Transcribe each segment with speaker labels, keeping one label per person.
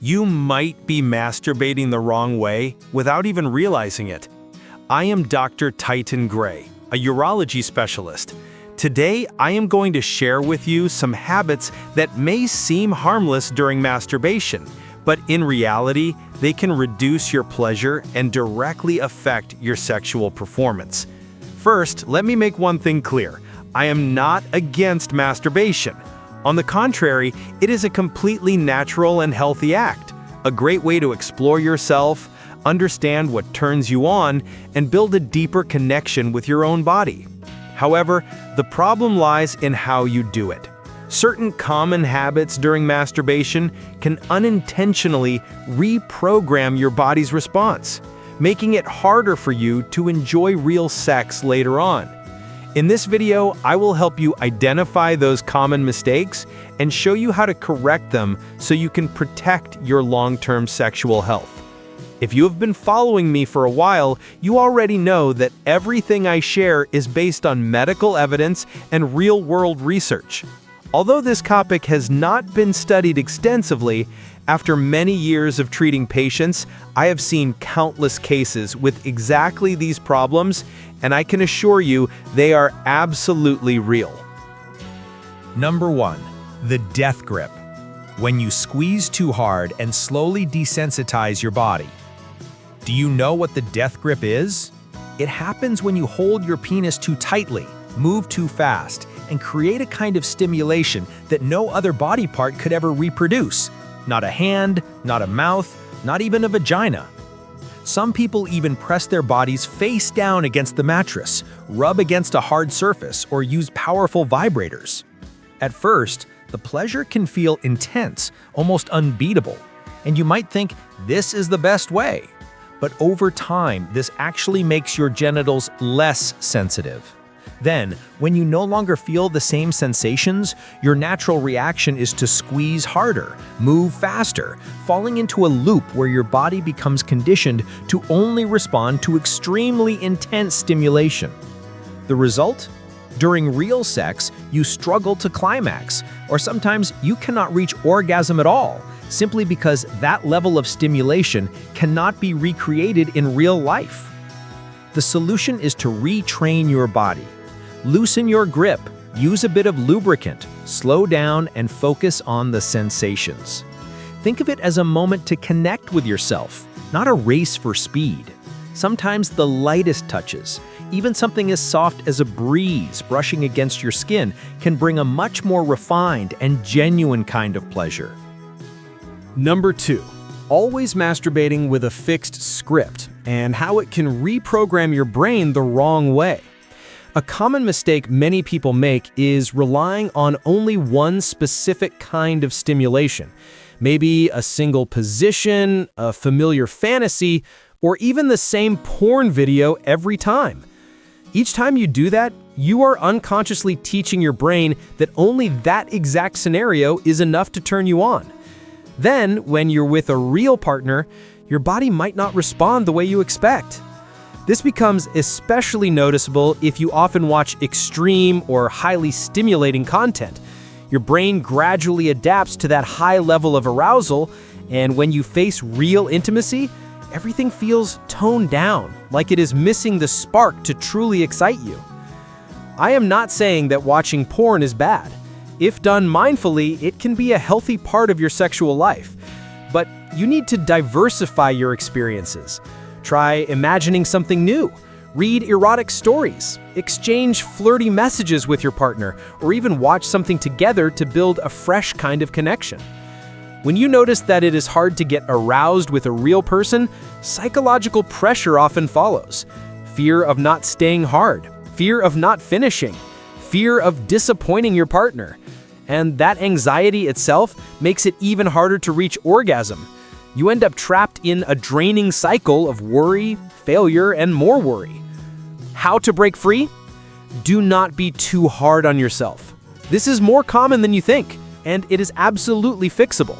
Speaker 1: You might be masturbating the wrong way without even realizing it. I am Dr. Titan Gray, a urology specialist. Today, I am going to share with you some habits that may seem harmless during masturbation, but in reality, they can reduce your pleasure and directly affect your sexual performance. First, let me make one thing clear. I am not against masturbation. On the contrary, it is a completely natural and healthy act, a great way to explore yourself, understand what turns you on, and build a deeper connection with your own body. However, the problem lies in how you do it. Certain common habits during masturbation can unintentionally reprogram your body's response, making it harder for you to enjoy real sex later on. In this video, I will help you identify those common mistakes and show you how to correct them so you can protect your long-term sexual health. If you have been following me for a while, you already know that everything I share is based on medical evidence and real-world research. Although this topic has not been studied extensively, after many years of treating patients, I have seen countless cases with exactly these problems, and I can assure you they are absolutely real.
Speaker 2: Number 1. The death grip. When you squeeze too hard and slowly desensitize your body. Do you know what the death grip is? It happens when you hold your penis too tightly, move too fast, and create a kind of stimulation that no other body part could ever reproduce. Not a hand, not a mouth, not even a vagina. Some people even press their bodies face down against the mattress, rub against a hard surface, or use powerful vibrators. At first, the pleasure can feel intense, almost unbeatable, and you might think this is the best way. But over time, this actually makes your genitals less sensitive. Then, when you no longer feel the same sensations, your natural reaction is to squeeze harder, move faster, falling into a loop where your body becomes conditioned to only respond to extremely intense stimulation. The result? During real sex, you struggle to climax, or sometimes you cannot reach orgasm at all, simply because that level of stimulation cannot be recreated in real life. The solution is to retrain your body. Loosen your grip, use a bit of lubricant, slow down, and focus on the sensations. Think of it as a moment to connect with yourself, not a race for speed. Sometimes the lightest touches, even something as soft as a breeze brushing against your skin, can bring a much more refined and genuine kind of pleasure.
Speaker 1: Number 2. Always masturbating with a fixed script and how it can reprogram your brain the wrong way. A common mistake many people make is relying on only one specific kind of stimulation. Maybe a single position, a familiar fantasy, or even the same porn video every time. Each time you do that, you are unconsciously teaching your brain that only that exact scenario is enough to turn you on. Then, when you're with a real partner, your body might not respond the way you expect. This becomes especially noticeable if you often watch extreme or highly stimulating content. Your brain gradually adapts to that high level of arousal, and when you face real intimacy, everything feels toned down, like it is missing the spark to truly excite you. I am not saying that watching porn is bad. If done mindfully, it can be a healthy part of your sexual life. But you need to diversify your experiences. Try imagining something new, read erotic stories, exchange flirty messages with your partner, or even watch something together to build a fresh kind of connection. When you notice that it is hard to get aroused with a real person, psychological pressure often follows. Fear of not staying hard, fear of not finishing, fear of disappointing your partner. And that anxiety itself makes it even harder to reach orgasm. You end up trapped in a draining cycle of worry, failure, and more worry. How to break free? Do not be too hard on yourself. This is more common than you think, and it is absolutely fixable.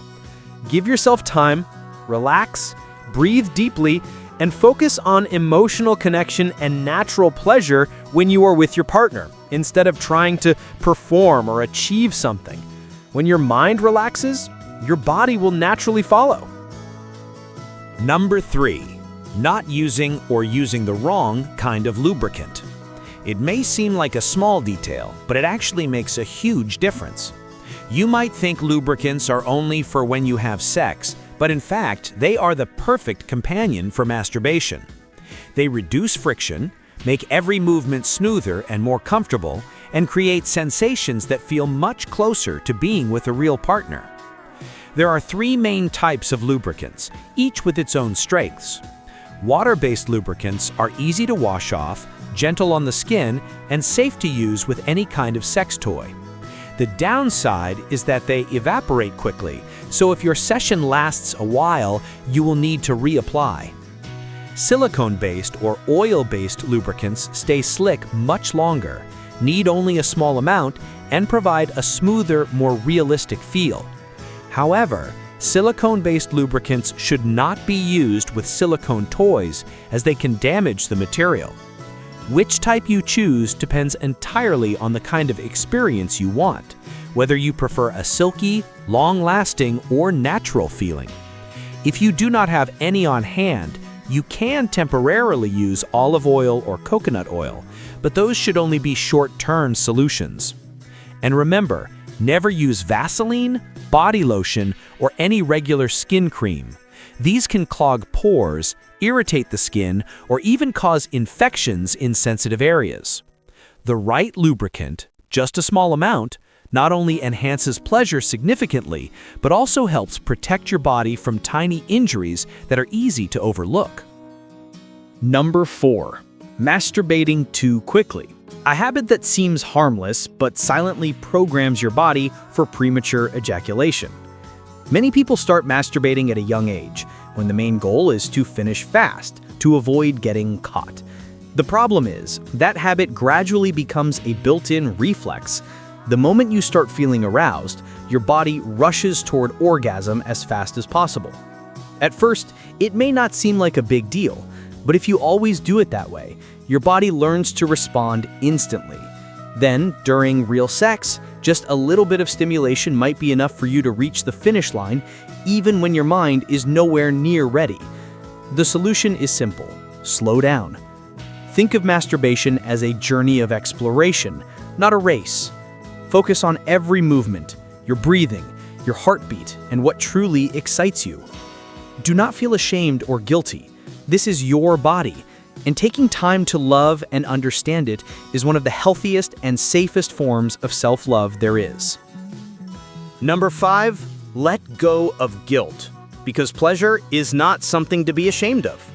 Speaker 1: Give yourself time, relax, breathe deeply, and focus on emotional connection and natural pleasure when you are with your partner, instead of trying to perform or achieve something. When your mind relaxes, your body will naturally follow. Number 3. Not using or using the wrong kind of lubricant. It may seem like a small detail, but it actually makes a huge difference. You might think lubricants are only for when you have sex, but in fact, they are the perfect companion for masturbation. They reduce friction, make every movement smoother and more comfortable, and create sensations that feel much closer to being with a real partner. There are 3 main types of lubricants, each with its own strengths. Water-based lubricants are easy to wash off, gentle on the skin, and safe to use with any kind of sex toy. The downside is that they evaporate quickly, so if your session lasts a while, you will need to reapply. Silicone-based or oil-based lubricants stay slick much longer, need only a small amount, and provide a smoother, more realistic feel. However, silicone-based lubricants should not be used with silicone toys as they can damage the material. Which type you choose depends entirely on the kind of experience you want, whether you prefer a silky, long-lasting, or natural feeling. If you do not have any on hand, you can temporarily use olive oil or coconut oil, but those should only be short-term solutions. And remember, never use Vaseline, body lotion, or any regular skin cream. These can clog pores, irritate the skin, or even cause infections in sensitive areas. The right lubricant, just a small amount, not only enhances pleasure significantly, but also helps protect your body from tiny injuries that are easy to overlook. Number 4. Masturbating too quickly. A habit that seems harmless but silently programs your body for premature ejaculation. Many people start masturbating at a young age, when the main goal is to finish fast, to avoid getting caught. The problem is, that habit gradually becomes a built-in reflex. The moment you start feeling aroused, your body rushes toward orgasm as fast as possible. At first, it may not seem like a big deal, but if you always do it that way, your body learns to respond instantly. Then, during real sex, just a little bit of stimulation might be enough for you to reach the finish line, even when your mind is nowhere near ready. The solution is simple: slow down. Think of masturbation as a journey of exploration, not a race. Focus on every movement, your breathing, your heartbeat, and what truly excites you. Do not feel ashamed or guilty. This is your body, and taking time to love and understand it is one of the healthiest and safest forms of self-love there is. Number 5, let go of guilt, because pleasure is not something to be ashamed of.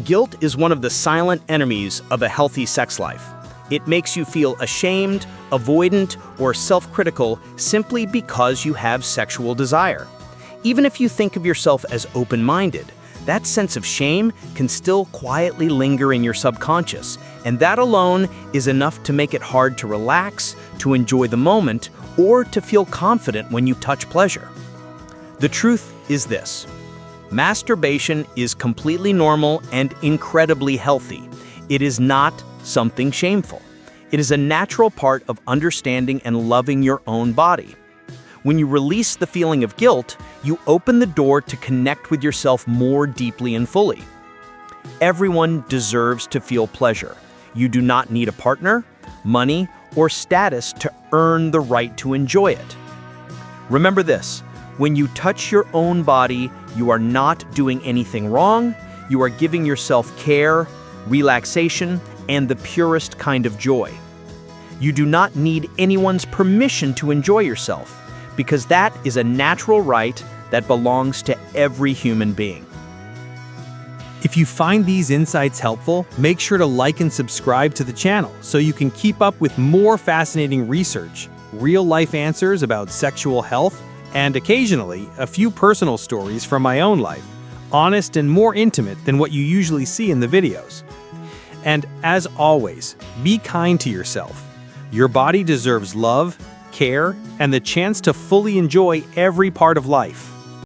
Speaker 1: Guilt is one of the silent enemies of a healthy sex life. It makes you feel ashamed, avoidant, or self-critical simply because you have sexual desire. Even if you think of yourself as open-minded, that sense of shame can still quietly linger in your subconscious, and that alone is enough to make it hard to relax, to enjoy the moment, or to feel confident when you touch pleasure. The truth is this: masturbation is completely normal and incredibly healthy. It is not something shameful. It is a natural part of understanding and loving your own body. When you release the feeling of guilt, you open the door to connect with yourself more deeply and fully. Everyone deserves to feel pleasure. You do not need a partner, money, or status to earn the right to enjoy it. Remember this: when you touch your own body, you are not doing anything wrong. You are giving yourself care, relaxation, and the purest kind of joy. You do not need anyone's permission to enjoy yourself, because that is a natural right that belongs to every human being. If you find these insights helpful, make sure to like and subscribe to the channel so you can keep up with more fascinating research, real-life answers about sexual health, and occasionally a few personal stories from my own life, honest and more intimate than what you usually see in the videos. And as always, be kind to yourself. Your body deserves love, care, and the chance to fully enjoy every part of life.